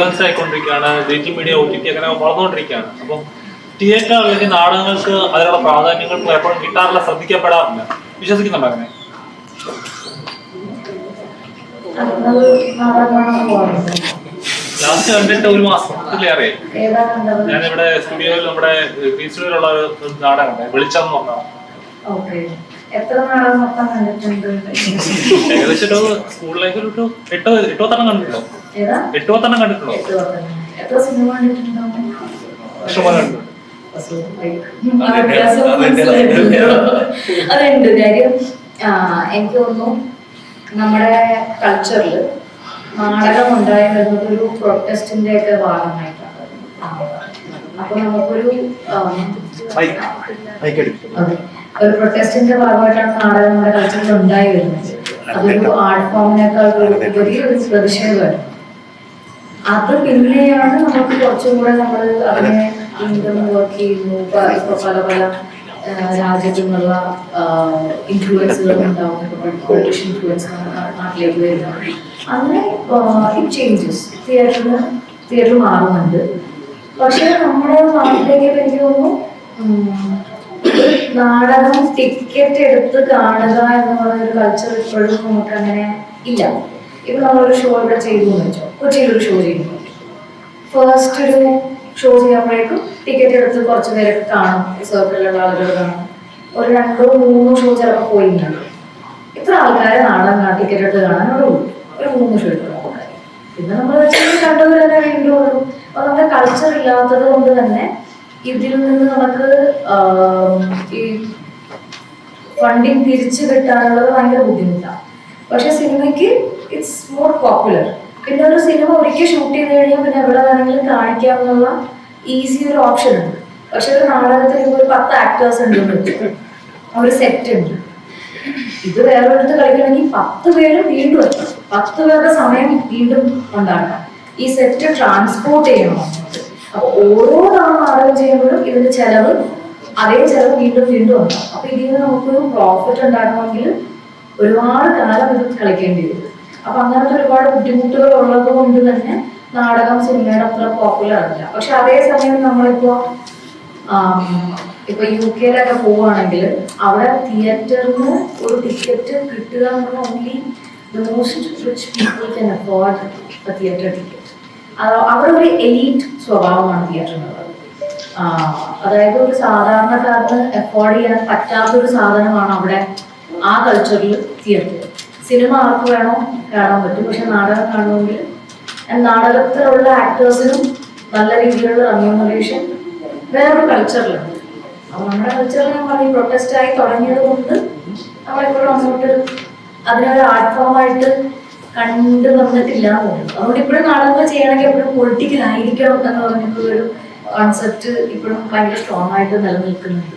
Advance ആയിക്കൊണ്ടിരിക്കുകയാണ്. Digital media OTT അങ്ങനെ വളർന്നുകൊണ്ടിരിക്കുകയാണ്. അപ്പം തിയേറ്റർ അല്ലെങ്കിൽ നാടകങ്ങൾക്ക് അതിനുള്ള പ്രാധാന്യങ്ങൾ എപ്പോഴും കിട്ടാറില്ല, ശ്രദ്ധിക്കപ്പെടാറില്ല. വിശ്വസിക്കുന്നുണ്ടോ അങ്ങനെ? ലാസ്റ്റ് കണ്ടിട്ട് ഒരു മാസത്തിലേറെ ഞാനിവിടെ സ്റ്റുഡിയോയിൽ, നമ്മുടെ ഗ്രീൻ സ്റ്റുഡിയോയിലുള്ള ഒരു നാടകം വെളിച്ചം എന്ന് പറഞ്ഞാൽ ഏകദേശം ഒരു സ്കൂൾ ലൈഫിൽ ഒരു 8-10 കണ്ടിട്ടുണ്ടോ? 8-10 കണ്ടിട്ടുണ്ടോ? ഇഷ്ടംപോലെ കണ്ടിട്ടുണ്ട്. അതുണ്ട്. കാര്യം എനിക്ക് തോന്നുന്നു നമ്മുടെ കൾച്ചറിൽ നാടകം ഉണ്ടായി വരുന്നത് ഒരു പ്രൊട്ടസ്റ്റിന്റെ ഒക്കെ ഭാഗമായിട്ടാണ്. അപ്പൊ നമുക്കൊരു ഒരു പ്രൊട്ടസ്റ്റിന്റെ ഭാഗമായിട്ടാണ് നാടകം നമ്മുടെ കൾച്ചറിൽ ഉണ്ടായി വരുന്നത്. അതൊരു ആർട്ട് ഫോമിനേക്കാൾ ഉപരി ഒരു പ്രതിഷേധമാണ്. അത് പിന്നെയാണ് നമുക്ക് കുറച്ചും കൂടെ നമ്മൾ അതിനെ വീണ്ടും വർക്ക് ചെയ്യുന്നു. ഇപ്പൊ പല പല രാജ്യത്തു നിന്നുള്ള ഇൻഫ്ലുവൻസുകൾ ഉണ്ടാവും. ബ്രിട്ടീഷ് ഇൻഫ്ലുവൻസ് നാട്ടിലേക്ക് വരുന്നു. അങ്ങനെ ഇറ്റ് ചേഞ്ചസ്. തിയേറ്റർ മാറുന്നുണ്ട്. പക്ഷെ നമ്മുടെ നാട്ടിലേക്ക് എനിക്ക് തോന്നുന്നു നാടകം ടിക്കറ്റ് എടുത്ത് കാണുക എന്നുള്ള ഒരു കൾച്ചർ ഇപ്പോഴും നമുക്ക് അങ്ങനെ ഇല്ല. ഇപ്പൊ നമ്മളൊരു ഷോ ഇവിടെ ചെയ്തു എന്ന് വെച്ചോ, കൊച്ചിയിലൊരു ഷോ ചെയ്യുന്നു. ഫസ്റ്റ് ഒരു ഷോ ചെയ്യുമ്പോഴേക്കും ടിക്കറ്റ് എടുത്ത് കുറച്ച് പേരൊക്കെ കാണും, സർക്കിളിലുള്ള ആളുകൾ കാണും. ഒരു 2-3 ഷോ ചിലപ്പോൾ പോയിട്ടുണ്ട്. ഇത്ര ആൾക്കാരെ നാടകം ടിക്കറ്റ് എടുത്ത് കാണാനുള്ളൂ. ഒരു 3 ഷോ എടുക്കുന്ന ആൾക്കാർ. പിന്നെ നമ്മൾ കണ്ടത് തന്നെ വീണ്ടും ഉള്ളൂ. അപ്പൊ നമ്മുടെ കൾച്ചർ ഇല്ലാത്തത് കൊണ്ട് തന്നെ ഇതിൽ നിന്ന് നമുക്ക് ഈ ഫണ്ടിങ് തിരിച്ചു കിട്ടാനുള്ളത് ഭയങ്കര ബുദ്ധിമുട്ടാണ്. പക്ഷെ സിനിമയ്ക്ക് ഇറ്റ്സ് മോർ പോപ്പുലർ. പിന്നെ ഒരു സിനിമ ഒരിക്കൽ ഷൂട്ട് ചെയ്ത് കഴിഞ്ഞാൽ പിന്നെ എവിടെ വേണമെങ്കിലും കാണിക്കാമെന്നുള്ള ഈസി ഒരു ഓപ്ഷൻ ഉണ്ട്. പക്ഷെ ഒരു നാടകത്തിൽ ഒരു 10 ആക്ടേഴ്സ് ഉണ്ടെന്ന് വെച്ചു, ഒരു സെറ്റ് ഉണ്ട്. ഇത് വേറൊരിടത്ത് കളിക്കണമെങ്കിൽ 10 പേര് വീണ്ടും എത്തണം, 10 പേരുടെ സമയം വീണ്ടും ഉണ്ടാക്കണം. ഈ സെറ്റ് ട്രാൻസ്പോർട്ട് ചെയ്യണം. അപ്പൊ ഓരോ തവണ നാടകം ചെയ്യുമ്പോഴും ഇതിന്റെ ചെലവ്, അതേ ചെലവ് വീണ്ടും വീണ്ടും ഉണ്ടാകും. അപ്പൊ ഇതിൽ നിന്ന് നമുക്കൊരു പ്രോഫിറ്റ് ഉണ്ടാക്കണമെങ്കിൽ ഒരുപാട് കാലം ഇത് കളിക്കേണ്ടി വരും. അപ്പൊ അങ്ങനത്തെ ഒരുപാട് ബുദ്ധിമുട്ടുകൾ ഉള്ളത് കൊണ്ട് തന്നെ നാടകം സിനിമയുടെ അത്ര പോപ്പുലർ അല്ല. പക്ഷെ അതേസമയം നമ്മളിപ്പോ UK പോവുകയാണെങ്കിൽ അവിടെ തിയേറ്ററിന് ഒരു ടിക്കറ്റ് കിട്ടുക എന്ന് പറഞ്ഞാൽ only the most rich people can afford the theatre ticket. അവിടെ ഒരു എലീറ്റ് സ്വഭാവമാണ് തിയേറ്ററിനുള്ളത്. അതായത് ഒരു സാധാരണക്കാരന് അഫോർഡ് ചെയ്യാൻ പറ്റാത്തൊരു സാധനമാണ് അവിടെ ആ കൾച്ചറിൽ തിയേറ്റർ. സിനിമ ആർക്ക് വേണോ കാണാൻ പറ്റും, പക്ഷെ നാടകം കാണുമെങ്കിൽ നാടകത്തിലുള്ള ആക്ടേഴ്സിനും നല്ല രീതിയിലുള്ള റെമ്യൂണറേഷൻ വേറൊരു കൾച്ചറിലുണ്ട്. അപ്പൊ നമ്മുടെ കൾച്ചറിൽ നമ്മൾ ഈ പ്രൊട്ടസ്റ്റ് ആയി തുടങ്ങിയത് കൊണ്ട് നമ്മളിപ്പോഴും അങ്ങോട്ട് അതിനൊരു ആർട്ട് ഫോമായിട്ട് കണ്ടു വന്നിട്ടില്ല എന്ന് തോന്നുന്നു. അതുകൊണ്ട് ഇപ്പോഴും നാടകങ്ങൾ ചെയ്യണമെങ്കിൽ എപ്പോഴും പൊളിറ്റിക്കൽ ആയിരിക്കണം എന്ന് പറഞ്ഞിട്ടുള്ളൊരു കോൺസെപ്റ്റ് ഇപ്പോഴും ഭയങ്കര സ്ട്രോങ് ആയിട്ട് നിലനിൽക്കുന്നുണ്ട്.